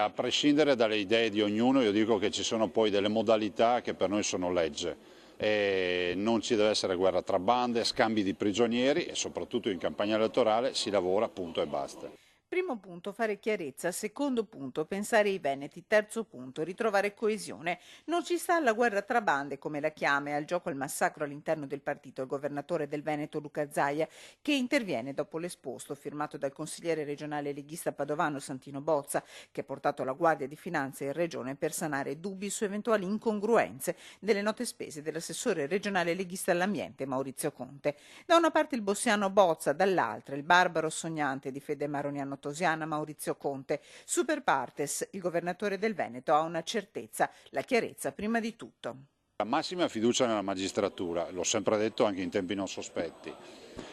A prescindere dalle idee di ognuno, io dico che ci sono poi delle modalità che per noi sono legge. E non ci deve essere guerra tra bande, scambi di prigionieri e soprattutto in campagna elettorale si lavora, punto e basta. Primo punto, fare chiarezza. Secondo punto, pensare ai veneti. Terzo punto, ritrovare coesione. Non ci sta la guerra tra bande, come la chiama, e al gioco al massacro all'interno del partito il governatore del Veneto Luca Zaia, che interviene dopo l'esposto firmato dal consigliere regionale leghista padovano Santino Bozza, che ha portato la Guardia di Finanza in regione per sanare dubbi su eventuali incongruenze delle note spese dell'assessore regionale leghista all'ambiente Maurizio Conte. Da una parte il bossiano Bozza, dall'altra il barbaro sognante di fede maroniano Tosiana Maurizio Conte. Super partes, il governatore del Veneto ha una certezza, la chiarezza prima di tutto. La massima fiducia nella magistratura, l'ho sempre detto anche in tempi non sospetti.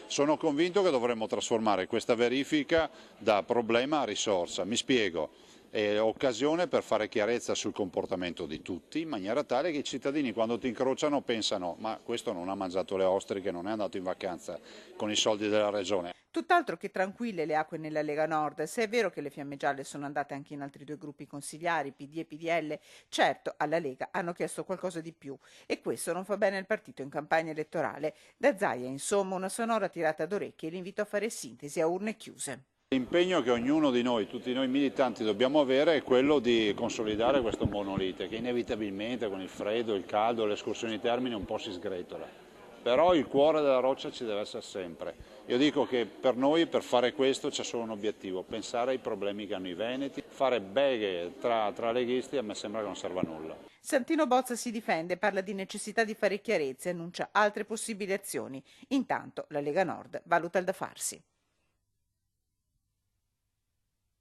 Sono convinto che dovremmo trasformare questa verifica da problema a risorsa. Mi spiego, è occasione per fare chiarezza sul comportamento di tutti, in maniera tale che i cittadini quando ti incrociano pensano ma questo non ha mangiato le ostriche, non è andato in vacanza con i soldi della regione. Tutt'altro che tranquille le acque nella Lega Nord, se è vero che le fiamme gialle sono andate anche in altri due gruppi consigliari, PD e PDL, certo alla Lega hanno chiesto qualcosa di più e questo non fa bene al partito in campagna elettorale. Da Zaia, insomma, una sonora tirata d'orecchie e l'invito a fare sintesi a urne chiuse. L'impegno che ognuno di noi, tutti noi militanti, dobbiamo avere è quello di consolidare questo monolite che inevitabilmente con il freddo, il caldo, le escursioni di termine un po' si sgretola. Però il cuore della roccia ci deve essere sempre. Io dico che per noi, per fare questo, c'è solo un obiettivo, pensare ai problemi che hanno i veneti, fare beghe tra leghisti a me sembra che non serva a nulla. Santino Bozza si difende, parla di necessità di fare chiarezza e annuncia altre possibili azioni. Intanto la Lega Nord valuta il da farsi.